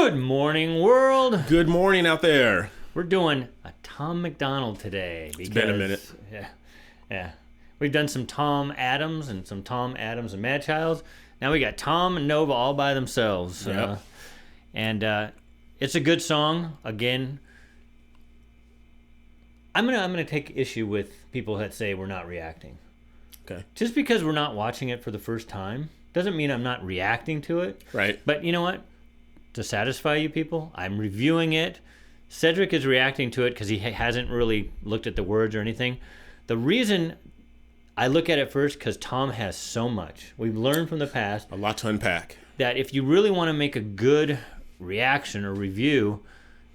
Good morning, world. Good morning out there. We're doing a Tom MacDonald today. It's been a minute. Yeah. We've done some Tom Adams and Mad Childs. Now we got Tom and Nova all by themselves. Yep. And it's a good song. Again, I'm gonna take issue with people that say we're not reacting. Okay. Just because we're not watching it for the first time doesn't mean I'm not reacting to it. Right. But you know what? To satisfy you people, I'm reviewing it. Cedric is reacting to it because he hasn't really looked at the words or anything. The reason I look at it first because Tom has so much. We've learned from the past. A lot to unpack. That if you really want to make a good reaction or review,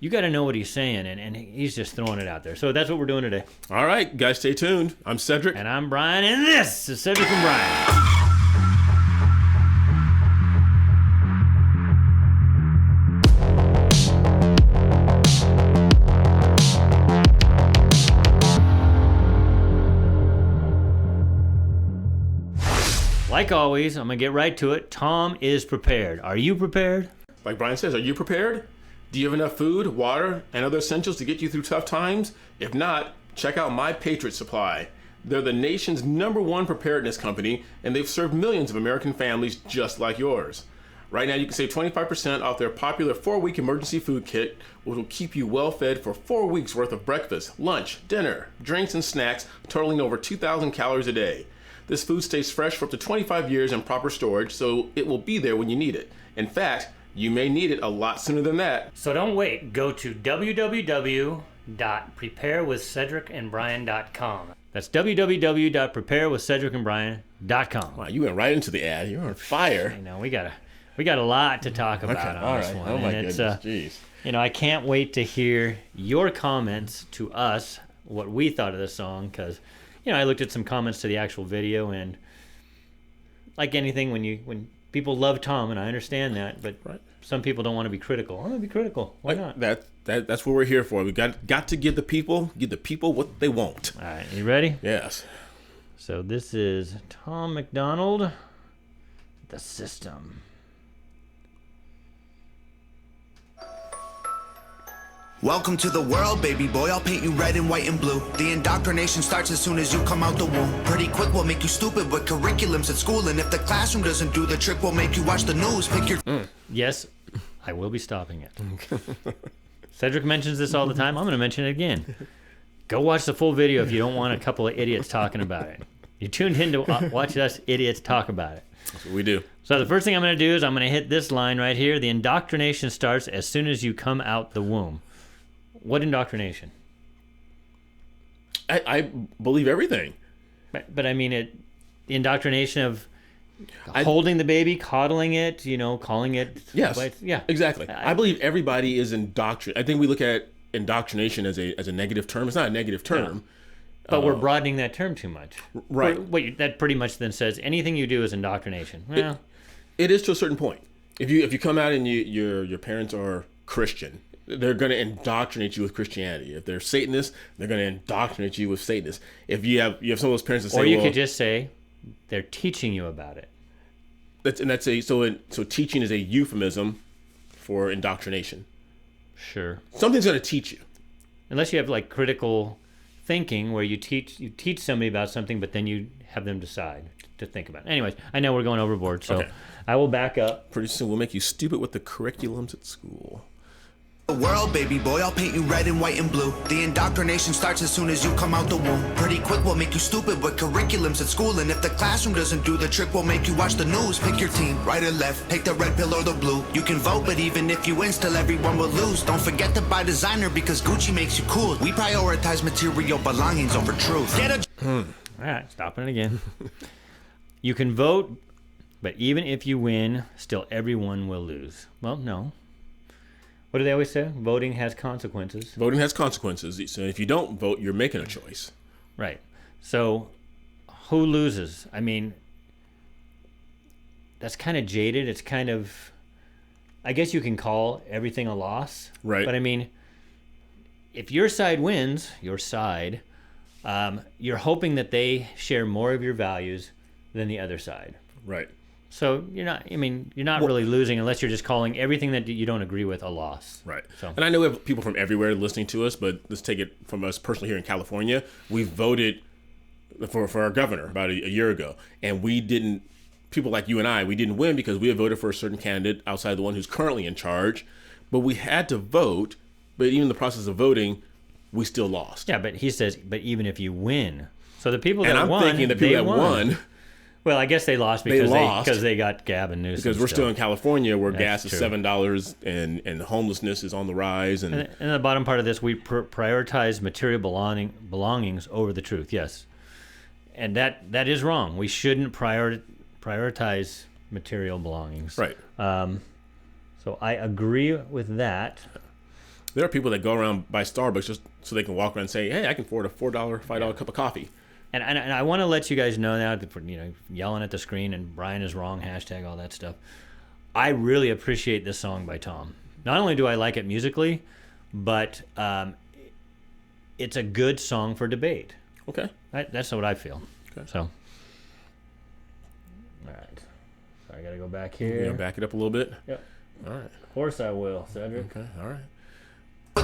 you got to know what he's saying, and he's just throwing it out there. So that's what we're doing today. All right, guys, stay tuned. I'm Cedric. And I'm Brian, and this is Cedric and Brian. Like always, I'm going to get right to it. Tom is prepared. Are you prepared? Like Brian says, are you prepared? Do you have enough food, water, and other essentials to get you through tough times? If not, check out My Patriot Supply. They're the nation's #1 preparedness company, and they've served millions of American families just like yours. Right now, you can save 25% off their popular 4-week emergency food kit, which will keep you well fed for 4 weeks worth of breakfast, lunch, dinner, drinks, and snacks, totaling over 2,000 calories a day. This food stays fresh for up to 25 years in proper storage, so it will be there when you need it. In fact, you may need it a lot sooner than that. So don't wait. Go to www.preparewithcedricandbrian.com. That's www.preparewithcedricandbrian.com. Wow, you went right into the ad. You're on fire. You know, we got a lot to talk about on this one. Oh my and goodness, jeez. You know, I can't wait to hear your comments to us, what we thought of the song, because you know, I looked at some comments to the actual video, and like anything, when people love Tom, and I understand that, but right. Some people don't want to be critical. I want to be critical. Why not? That's what we're here for. We got to give the people what they want. All right, you ready? Yes. So this is Tom MacDonald, The System. Welcome to the world, baby boy. I'll paint you red and white and blue. The indoctrination starts as soon as you come out the womb. Pretty quick, we'll make you stupid with curriculums at school. And if the classroom doesn't do the trick, we'll make you watch the news. Pick your... Yes, I will be stopping it. Cedric mentions this all the time. I'm going to mention it again. Go watch the full video if you don't want a couple of idiots talking about it. You tuned in to watch us idiots talk about it. That's what we do. So the first thing I'm going to do is I'm going to hit this line right here. The indoctrination starts as soon as you come out the womb. What indoctrination? I believe everything. But I mean, the indoctrination of holding the baby, coddling it, you know, calling it... Yes, yeah, exactly. I believe everybody is indoctrinated. I think we look at indoctrination as a negative term. It's not a negative term. Yeah. But we're broadening that term too much. Right. Wait, that pretty much then says anything you do is indoctrination. Well, it is to a certain point. If you come out and your parents are Christian, they're going to indoctrinate you with Christianity. If they're Satanists, they're going to indoctrinate you with Satanists. If you have some of those parents that say, or you could just say they're teaching you about it. So teaching is a euphemism for indoctrination. Sure. Something's going to teach you. Unless you have like critical thinking where you teach somebody about something, but then you have them decide to think about it. Anyways, I know we're going overboard, so okay. I will back up. Pretty soon we'll make you stupid with the curriculums at school. The world, baby boy, I'll paint you red and white and blue. The indoctrination starts as soon as you come out the womb. Pretty quick, we'll make you stupid with curriculums at school. And if the classroom doesn't do the trick, we'll make you watch the news. Pick your team, right or left, take the red pill or the blue. You can vote, but even if you win, still everyone will lose. Don't forget to buy designer because Gucci makes you cool. We prioritize material belongings over truth. All right, stopping it again. You can vote, but even if you win, still everyone will lose. Well, no. What do they always say? Voting has consequences. Voting has consequences. So if you don't vote, you're making a choice. Right. So who loses? I mean, that's kind of jaded. It's kind of, I guess you can call everything a loss. Right. But I mean, if your side wins, you're hoping that they share more of your values than the other side. Right. So you're not really losing unless you're just calling everything that you don't agree with a loss. Right. So. And I know we have people from everywhere listening to us, but let's take it from us personally here in California. We voted for our governor about a year ago, and we didn't, people like you and I, we didn't win because we had voted for a certain candidate outside the one who's currently in charge, but we had to vote, but even in the process of voting, we still lost. Yeah, but he says, but even if you win. So the people that and I'm won, thinking the people that won. Well, I guess they lost because they got Gavin Newsom. Because we're still in California where That's gas is true. $7 and homelessness is on the rise. And the bottom part of this, we prioritize material belongings over the truth. Yes, and that is wrong. We shouldn't prioritize material belongings. Right. So I agree with that. There are people that go around by Starbucks just so they can walk around and say, "Hey, I can afford a $4, $5 cup of coffee." And I want to let you guys know now that yelling at the screen and Brian is wrong, hashtag all that stuff. I really appreciate this song by Tom. Not only do I like it musically, but it's a good song for debate. Okay. That's what I feel. Okay. So, all right. So I got to go back here. You gonna back it up a little bit? Yep. All right. Of course I will, Cedric. Okay. All right.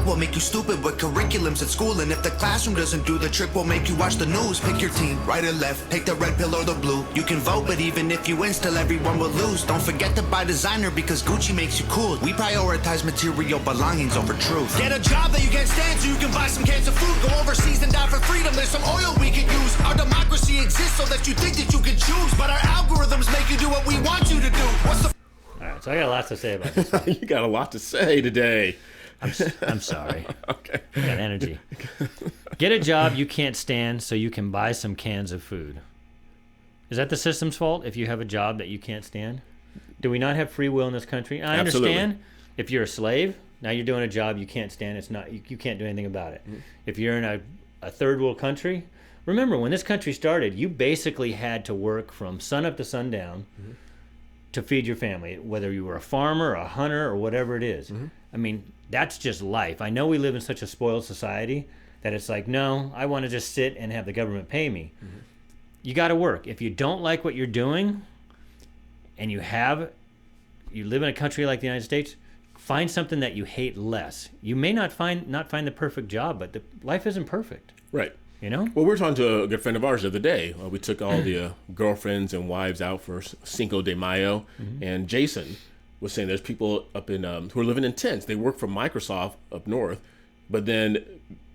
Will make you stupid with curriculums at school, and if the classroom doesn't do the trick, we'll make you watch the news. Pick your team, right or left, take the red pill or the blue. You can vote, but even if you win, still everyone will lose. Don't forget to buy designer because Gucci makes you cool. We prioritize material belongings over truth. Get a job that you can't stand so you can buy some cans of food. Go overseas and die for freedom. There's some oil we could use. Our democracy exists so that you think that you can choose, but our algorithms make you do what we want you to do. What's the All right, so I got a lot to say about this. You got a lot to say today. I'm sorry. Okay. I got energy. Get a job you can't stand so you can buy some cans of food. Is that the system's fault if you have a job that you can't stand? Do we not have free will in this country? I Absolutely. understand if you're a slave, now you're doing a job you can't stand. It's not you can't do anything about it. If you're in a third world country, remember when this country started, you basically had to work from sun up to sundown to feed your family, whether you were a farmer, a hunter, or whatever it is. I mean, that's just life. I know we live in such a spoiled society that it's like, no, I want to just sit and have the government pay me. You got to work. If you don't like what you're doing and you live in a country like the United States, find something that you hate less. You may not find the perfect job, but life isn't perfect. Right. You know? Well, we were talking to a good friend of ours the other day. We took all the girlfriends and wives out for Cinco de Mayo, and Jason was saying there's people up in who are living in tents. They work for Microsoft up north, but then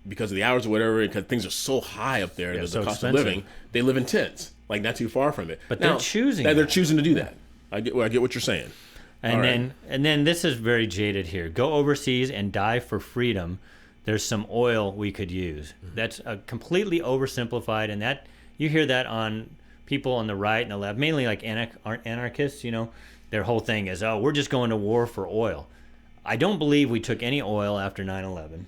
because of the hours or whatever, because things are so high up there, the so cost expensive. of living, they live in tents, like not too far from it. But they're choosing They're that. choosing to do that. I get what you're saying. And then this is very jaded here. Go overseas and die for freedom. There's some oil we could use. That's completely oversimplified, and that you hear that on people on the right and the left, mainly like anarchists. You know, their whole thing is, oh, we're just going to war for oil. I don't believe we took any oil after 9/11.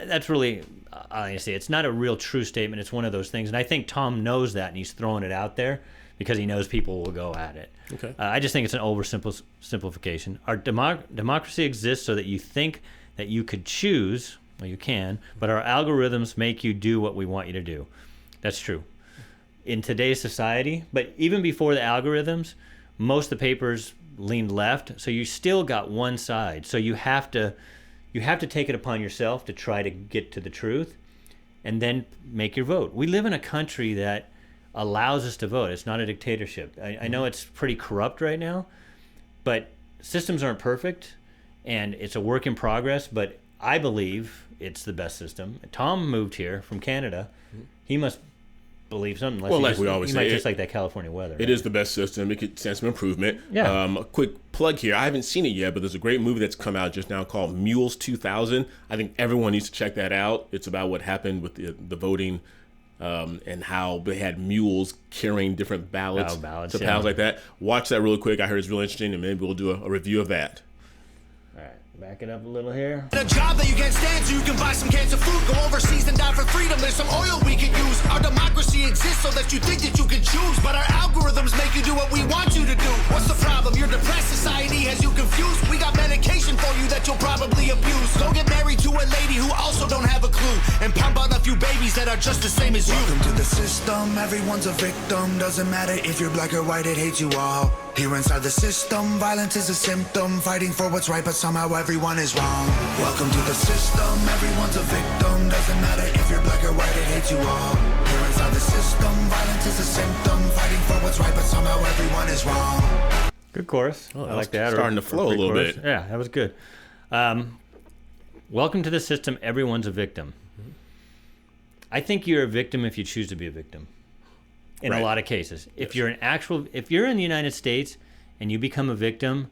That's really, honestly, it's not a real true statement. It's one of those things, and I think Tom knows that, and he's throwing it out there because he knows people will go at it. Okay. I just think it's an oversimplification. Our democracy exists so that you think that you could choose, well, you can, but our algorithms make you do what we want you to do. That's true. In today's society, but even before the algorithms, most of the papers leaned left, so you still got one side. So you have to take it upon yourself to try to get to the truth and then make your vote. We live in a country that allows us to vote. It's not a dictatorship. I know it's pretty corrupt right now, but systems aren't perfect, and it's a work in progress, but I believe it's the best system. Tom moved here from Canada. He must believe something. Well, like we always say, might just like that California weather. It is the best system. It could stand some improvement. Yeah. A quick plug here. I haven't seen it yet, but there's a great movie that's come out just now called Mules 2000. I think everyone needs to check that out. It's about what happened with the voting and how they had mules carrying different ballots. Ballots, Ballots like that. Watch that really quick. I heard it's really interesting, and maybe we'll do a review of that. All right, back it up a little here. Get a job that you can't stand so you can buy some cans of food. Go overseas and die for freedom. There's some oil we could use. Our democracy exists so that you think that you can choose, but our algorithms make you do what we want you to do. What's the problem? You're depressed. Society has you confused. We got medication for you that you'll probably abuse. Go get married to a a lady who also don't have a clue, and pump out a few babies that are just the same as you. Welcome to the system, everyone's a victim. Doesn't matter if you're black or white, it hates you all. Here inside the system, violence is a symptom. Fighting for what's right, but somehow everyone is wrong. Welcome to the system, everyone's a victim. Doesn't matter if you're black or white, it hates you all. Here inside the system, violence is a symptom. Fighting for what's right, but somehow everyone is wrong. Good chorus. I like that. Starting to flow a little bit. Yeah, that was good. Welcome to the system, everyone's a victim. I think you're a victim if you choose to be a victim. In a lot of cases. If you're in the United States and you become a victim,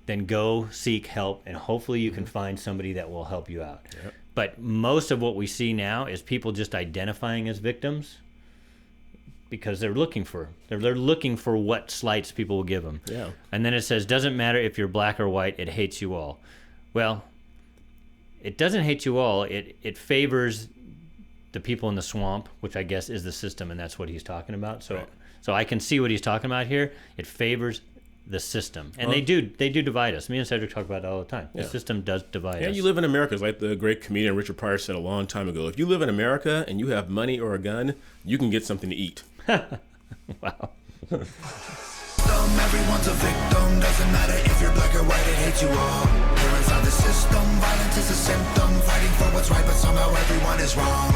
then go seek help, and hopefully you can find somebody that will help you out. Yep. But most of what we see now is people just identifying as victims because they're looking for what slights people will give them. Yeah. And then it says, doesn't matter if you're black or white, it hates you all. Well, it doesn't hate you all. It favors the people in the swamp, which I guess is the system, and that's what he's talking about. So, so I can see what he's talking about here. It favors the system, and they do divide us. Me and Cedric talk about it all the time. The system does divide us. Yeah, you live in America. It's like the great comedian Richard Pryor said a long time ago. If you live in America and you have money or a gun, you can get something to eat. Wow. Everyone's a victim. Doesn't matter if you're black or white, it hates you all. Here inside the system, violence is a symptom. Fighting for what's right, but somehow everyone is wrong.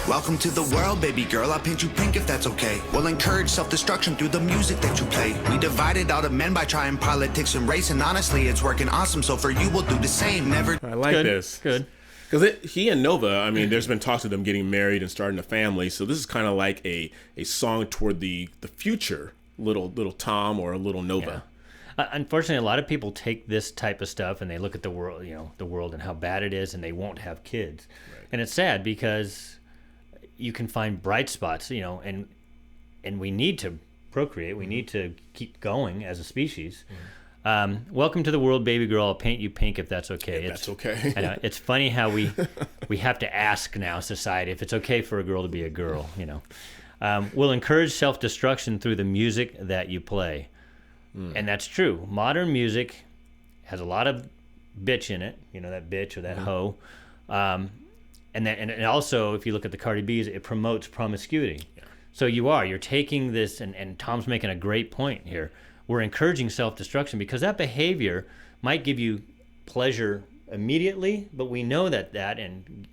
Welcome to the world, baby girl. I'll paint you pink if that's okay. We'll encourage self-destruction through the music that you play. We divided all the men by trying politics and race, and honestly, it's working awesome. So for you, we'll do the same. Never. I like this. Good. Because he and Nova, I mean, there's been talks of them getting married and starting a family. So this is kind of like a song toward the future, little Tom or a little Nova. Yeah. Unfortunately, a lot of people take this type of stuff and they look at the world, the world and how bad it is, and they won't have kids. Right. And it's sad because you can find bright spots, and we need to procreate. We need to keep going as a species. Welcome to the world, baby girl. I'll paint you pink if that's okay. That's okay. I know, it's funny how we have to ask now, society, if it's okay for a girl to be a girl. We'll encourage self-destruction through the music that you play. And that's true. Modern music has a lot of bitch in it, that bitch or that hoe. And also, if you look at the Cardi B's, it promotes promiscuity. Yeah. So you're taking this, and Tom's making a great point here. We're encouraging self-destruction because that behavior might give you pleasure immediately, but we know that and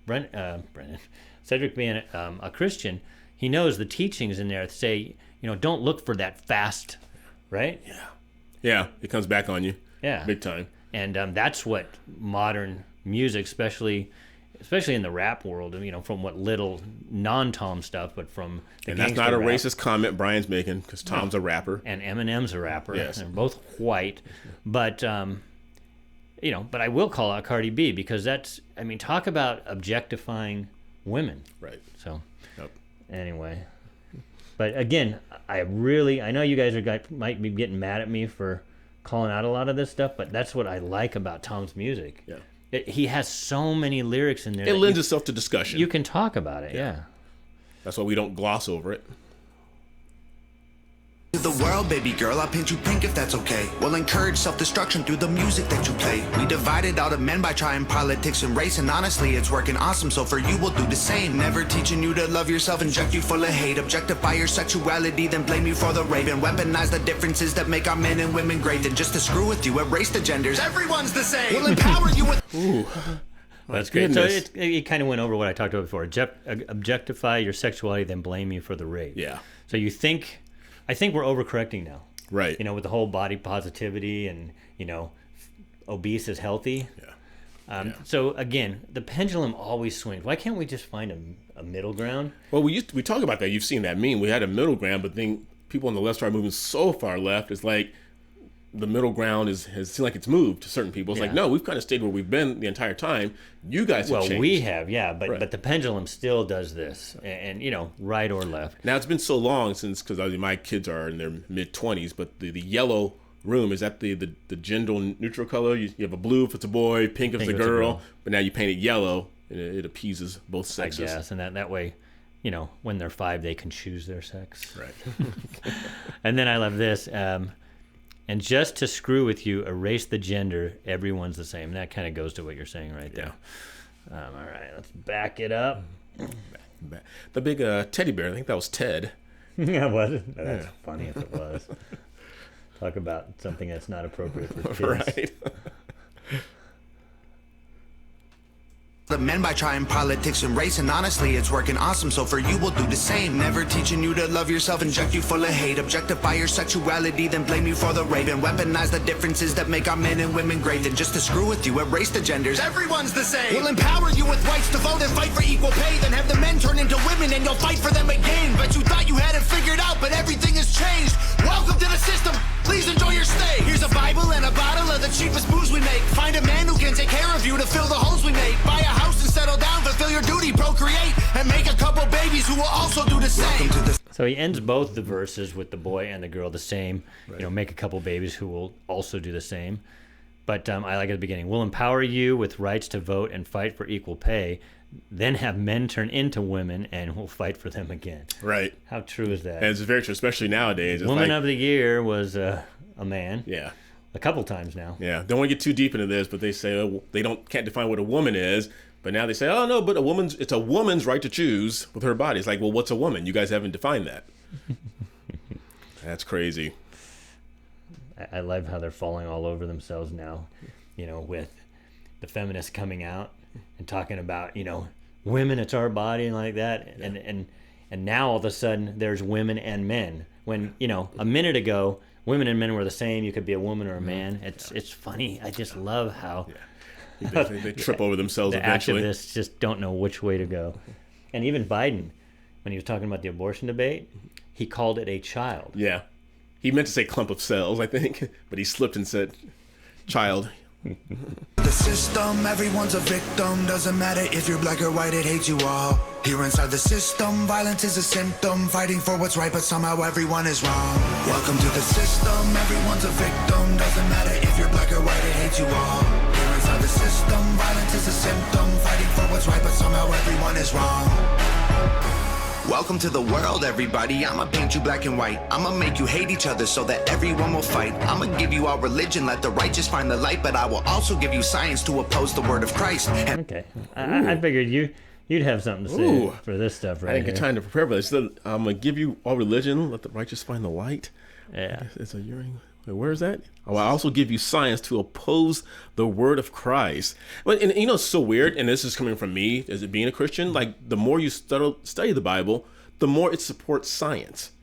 Brennan, Cedric being a Christian, he knows the teachings in there say, don't look for that fast, right? Yeah. Yeah, it comes back on you. Yeah. Big time. And that's what modern music, especially in the rap world, from what little non-Tom stuff, but from the and that's not a rap. Racist comment Brian's making, because Tom's a rapper. And Eminem's a rapper. Yes. They're both white. But, but I will call out Cardi B because talk about objectifying women. Right. So, yep. Anyway. But again, I know you guys might be getting mad at me for calling out a lot of this stuff, but that's what I like about Tom's music. Yeah. He has so many lyrics in there. It lends itself to discussion. You can talk about it, yeah. That's why we don't gloss over it. To the world, baby girl, I'll paint you pink if that's okay. We'll encourage self-destruction through the music that you play. We divided all the men by trying politics and race, and honestly, it's working awesome. So for you, we'll do the same. Never teaching you to love yourself, inject you full of hate, objectify your sexuality, then blame you for the rape, and weaponize the differences that make our men and women great. Then just to screw with you, erase the genders. Everyone's the same. We'll empower you with. Ooh. That's great. So it kind of went over what I talked about before. Objectify your sexuality, then blame you for the rape. Yeah. So I think we're overcorrecting now. Right. With the whole body positivity and, obese is healthy. Yeah. So again, the pendulum always swings. Why can't we just find a middle ground? Well, we talk about that. You've seen that meme. We had a middle ground, but then people on the left start moving so far left. It's like the middle ground has seemed like it's moved to certain people. It's like, no, we've kind of stayed where we've been the entire time. You guys have changed. Well, we have, yeah, but Right. but the pendulum still does this, and right or left. Now, it's been so long since, because my kids are in their mid-20s, but the yellow room, is that the gender neutral color? You have a blue if it's a boy, pink if it's a girl, but now you paint it yellow, and it appeases both sexes. I guess, and that way, when they're 5, they can choose their sex. Right. And then I love this. And just to screw with you, erase the gender. Everyone's the same. That kind of goes to what you're saying right there. All right, let's back it up. The big teddy bear, I think that was Ted. Yeah, was it? No, that's funny if it was. Talk about something that's not appropriate for kids. Right. The men by trying politics and race, and honestly it's working awesome, so for you we'll do the same. Never teaching you to love yourself, inject you full of hate, objectify your sexuality, then blame you for the rape, and weaponize the differences that make our men and women great. And just to screw with you, erase the genders, everyone's the same. We'll empower you with rights to vote and fight for equal pay, then have the men turn into women and you'll fight for them again. But you thought you had it figured out, but everything has changed. Welcome to the system, please enjoy your stay. Here's a Bible and a bottle of the cheapest booze we make. Find a man who can take care of you to fill the holes we make. Buy a house and settle down, fulfill your duty, procreate, and make a couple babies who will also do the same. So he ends both the verses with the boy and the girl the same. Right. You know, make a couple babies who will also do the same. But I like at the beginning, we'll empower you with rights to vote and fight for equal pay, then have men turn into women and we'll fight for them again. Right. How true is that? And it's very true, especially nowadays. Woman of the Year was a man. Yeah. A couple times now. Yeah. Don't want to get too deep into this, but they say they can't define what a woman is. But now they say, oh no, but it's a woman's right to choose with her body. It's like, well, what's a woman? You guys haven't defined that. That's crazy. I love how they're falling all over themselves now, you know, with the feminists coming out and talking about, you know, women, it's our body and like that. Yeah. And now all of a sudden there's women and men. When, you know, a minute ago, women and men were the same. You could be a woman or a man. It's funny. I just love how... Yeah. They trip over themselves the eventually. Activists just don't know which way to go. And even Biden, when he was talking about the abortion debate, he called it a child. Yeah. He meant to say clump of cells, I think, but he slipped and said child. The system, everyone's a victim. Doesn't matter if you're black or white, it hates you all. Here inside the system, violence is a symptom. Fighting for what's right, but somehow everyone is wrong. Welcome to the system, everyone's a victim. Doesn't matter if you're black or white, it hates you all. Here inside the system, violence is a symptom. Fighting for what's right, but somehow everyone is wrong. Welcome to the world, everybody. I'ma paint you black and white. I'ma make you hate each other so that everyone will fight. I'ma give you our religion, let the righteous find the light, but I will also give you science to oppose the word of Christ. Okay. I figured you'd have something to say for this stuff right I didn't get time to prepare, but it's I'm gonna give you all religion, let the righteous find the light. Yeah. It's a yearning. Where is that? Oh, I also give you science to oppose the word of Christ. But and you know, it's so weird, and this is coming from me as it being a Christian. Like the more you study the Bible, the more it supports science.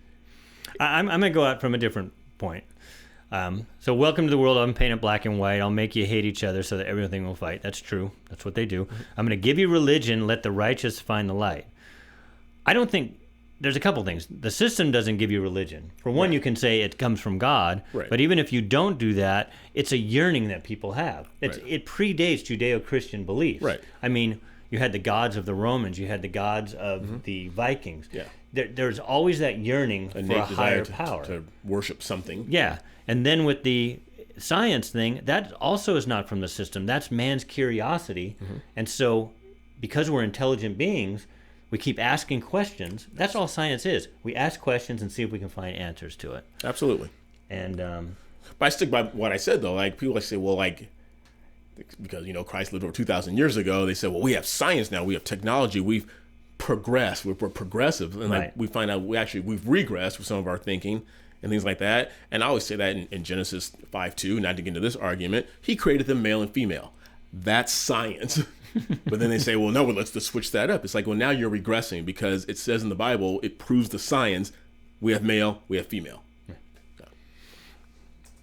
I'm gonna go out from a different point. So welcome to the world. I'm painted black and white. I'll make you hate each other so that everything will fight. That's true. That's what they do. I'm gonna give you religion. Let the righteous find the light. I don't think. There's a couple things. The system doesn't give you religion. For one, you can say it comes from God, but even if you don't do that, it's a yearning that people have. It predates Judeo-Christian beliefs. Right. I mean, you had the gods of the Romans, you had the gods of the Vikings. Yeah. There's always that yearning for a higher power. To worship something. Yeah. And then with the science thing, that also is not from the system. That's man's curiosity. And so because we're intelligent beings, we keep asking questions. That's all science is. We ask questions and see if we can find answers to it. Absolutely. And but I stick by what I said though. Like people say, well, like because you know Christ lived over 2,000 years ago. They said, well, we have science now. We have technology. We've progressed. We're progressive, and like we find out we've regressed with some of our thinking and things like that. And I always say that in Genesis 5:2. Not to get into this argument, He created them male and female. That's science. But then they say, well, no, let's just switch that up. It's like, well, now you're regressing because it says in the Bible, it proves the science. We have male, we have female.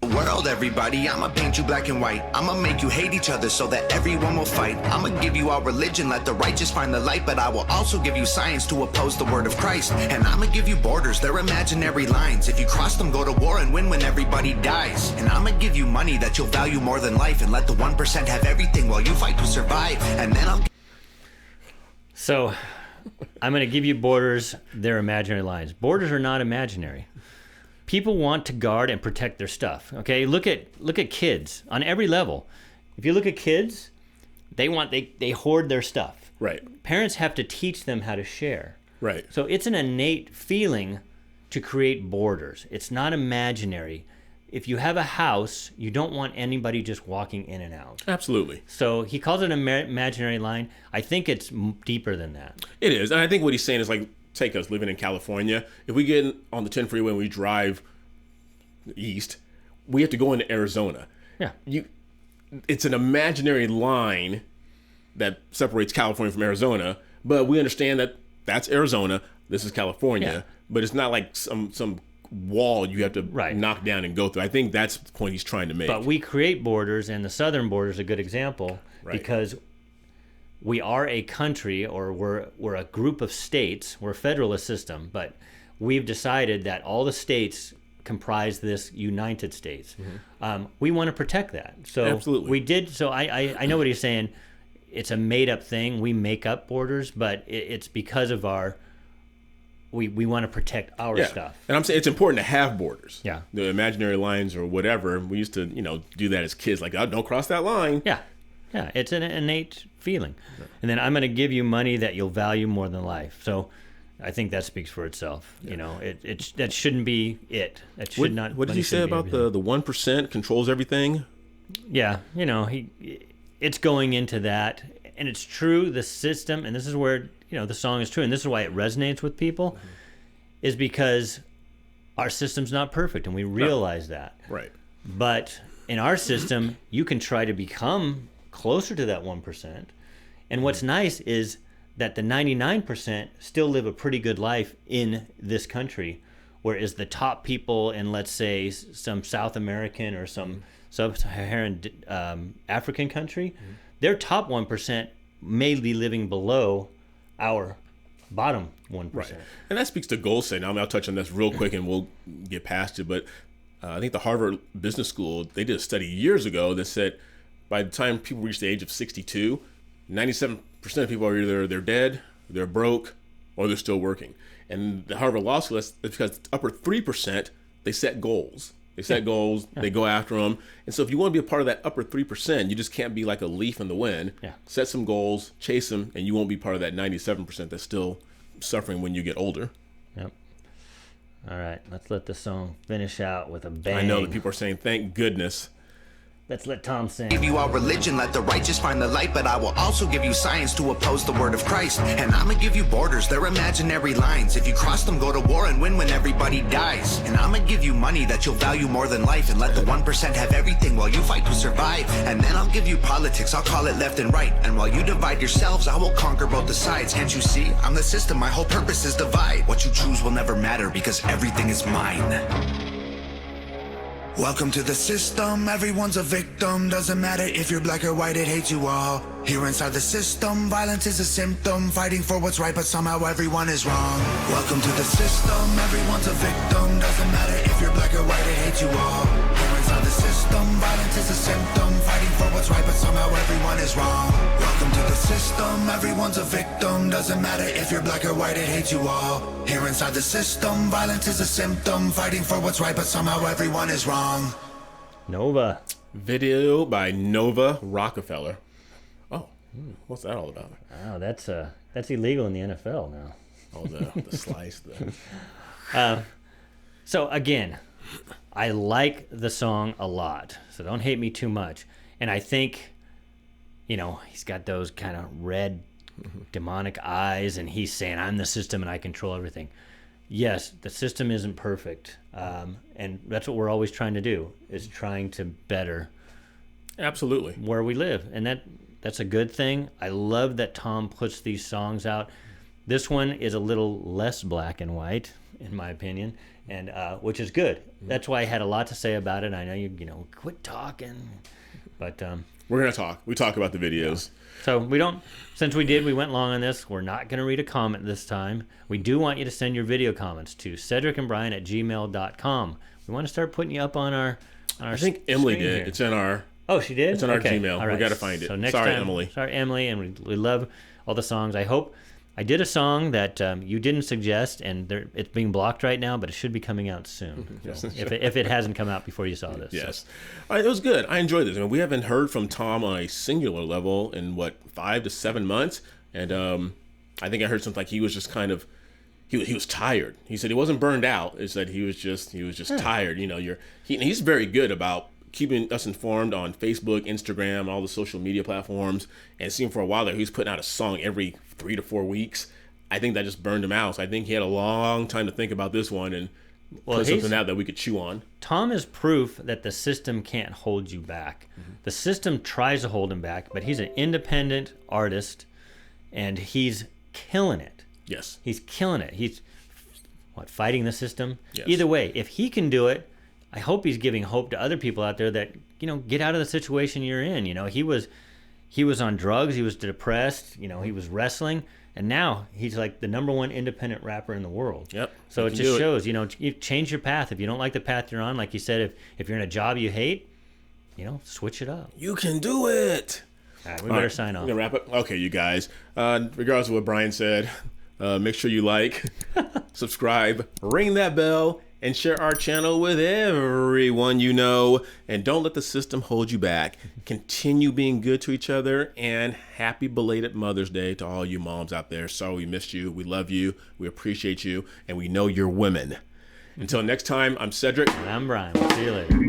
World, everybody, I'ma paint you black and white. I'ma make you hate each other so that everyone will fight. I'ma give you our religion, let the righteous find the light, but I will also give you science to oppose the word of Christ. And I'ma give you borders, they're imaginary lines. If you cross them, go to war and win when everybody dies. And I'ma give you money that you'll value more than life, and let the 1% have everything while you fight to survive. And then I'll... So, I'm going to give you borders, they're imaginary lines. Borders are not imaginary. People want to guard and protect their stuff. Okay, look at kids on every level. If you look at kids, they hoard their stuff. Right. Parents have to teach them how to share. Right. So it's an innate feeling to create borders. It's not imaginary. if you have a house, you don't want anybody just walking in and out. Absolutely. So he calls it an imaginary line. I think it's deeper than that. It is. And I think what he's saying is like, take us living in California. If we get on the 10 freeway and we drive east, we have to go into Arizona. Yeah. It's an imaginary line that separates California from Arizona, but we understand that that's Arizona, this is California, Yeah. but it's not like some wall you have to knock down and go through. I think that's the point he's trying to make. But we create borders, and the southern border is a good example because we are a country, or we're a group of states. We're a federalist system, but we've decided that all the states comprise this United States. We want to protect that. So Absolutely. we did. So I know what he's saying. It's a made up thing. We make up borders, but it's because of we want to protect our stuff. And I'm saying it's important to have borders. Yeah. The imaginary lines or whatever. We used to, do that as kids. Like, oh, don't cross that line. Yeah. Yeah. It's an innate feeling. And then I'm going to give you money that you'll value more than life. So I think that speaks for itself. Yeah. That shouldn't be it. That should not. What did he say about the 1% controls everything? Yeah. It's going into that, and it's true. The system, and this is where the song is true, and this is why it resonates with people, is because our system's not perfect, and we realize that. Right. But in our system, you can try to become closer to that 1%, and what's nice is that the 99% still live a pretty good life in this country, whereas the top people in, let's say, some South American or some sub-Saharan African country, their top 1% may be living below our bottom 1%. Right. And that speaks to goal setting. I'll touch on this real quick and we'll get past it. But I think the Harvard Business School, they did a study years ago that said by the time people reach the age of 62, 97% of people are either they're dead, they're broke, or they're still working. And the Harvard Law School, that's because the upper 3%, they set goals. They set goals, they go after them. And so if you want to be a part of that upper 3%, you just can't be like a leaf in the wind. Yeah. Set some goals, chase them, and you won't be part of that 97% that's still suffering when you get older. Yep. All right, let's let the song finish out with a bang. I know that people are saying, thank goodness. Let's let Tom sing. Give you all religion, let the righteous find the light, but I will also give you science to oppose the word of Christ. And I'ma give you borders, they're imaginary lines. If you cross them, go to war and win when everybody dies. And I'ma give you money that you'll value more than life, and let the 1% have everything while you fight to survive. And then I'll give you politics, I'll call it left and right. And while you divide yourselves, I will conquer both the sides. Can't you see? I'm the system, my whole purpose is divide. What you choose will never matter because everything is mine. Welcome to the system, everyone's a victim. Doesn't matter if you're black or white, it hates you all. Here inside the system, violence is a symptom. Fighting for what's right, but somehow everyone is wrong. Welcome to the system, everyone's a victim. Doesn't matter if you're black or white, it hates you all. Here inside the system, violence is a symptom. Fighting for what's right, but somehow everyone is wrong. Welcome to the system, everyone's a victim. Doesn't matter if you're black or white, it hates you all. Here inside the system, violence is a symptom. Fighting for what's right, but somehow everyone is wrong. Nova. Video by Nova Rockefeller. Oh, what's that all about? Oh, that's illegal in the NFL now. Oh, the slice. So again, I like the song a lot. So don't hate me too much. And I think, he's got those kind of red, demonic eyes, and he's saying, I'm the system and I control everything. Yes, the system isn't perfect. And that's what we're always trying to do, is trying to better Absolutely where we live. And that's a good thing. I love that Tom puts these songs out. This one is a little less black and white, in my opinion, and which is good. That's why I had a lot to say about it. I know you quit talking, but we're gonna talk. We talk about the videos. Yeah. So we went long on this. We're not gonna read a comment this time. We do want you to send your video comments to cedricandbrian@gmail.com. We want to start putting you up on our I think Emily did. Here. It's in our. Oh, she did? It's in our okay. Gmail. All right. We got to find it. So next Sorry, time, Emily. Sorry, Emily. And we love all the songs. I hope I did a song that you didn't suggest, and it's being blocked right now, but it should be coming out soon. So if it hasn't come out before you saw this. Yes. So. It was good. I enjoyed this. We haven't heard from Tom on a singular level in 5 to 7 months, and I think I heard something like he was just kind of he was tired. He said he wasn't burned out. It's that he was just tired. You know, he's very good about keeping us informed on Facebook, Instagram, all the social media platforms. And it seemed for a while there he was putting out a song every 3 to 4 weeks. I think that just burned him out. So I think he had a long time to think about this one and put something out that we could chew on. Tom is proof that the system can't hold you back. The system tries to hold him back, but he's an independent artist, and he's killing it. Yes. He's killing it. He's, fighting the system? Yes. Either way, if he can do it, I hope he's giving hope to other people out there that, get out of the situation you're in. He was on drugs, he was depressed, he was wrestling, and now he's like the #1 independent rapper in the world. Yep. So it just shows, you change your path. If you don't like the path you're on, like you said, if you're in a job you hate, switch it up. You can do it. All right, we better sign off. We're going to wrap up. Okay, you guys. Regardless of what Brian said, make sure you like, subscribe, ring that bell, and share our channel with everyone you know. And don't let the system hold you back. Continue being good to each other. And happy belated Mother's Day to all you moms out there. Sorry we missed you. We love you. We appreciate you. And we know you're women. Until next time, I'm Cedric. And I'm Brian. We'll see you later.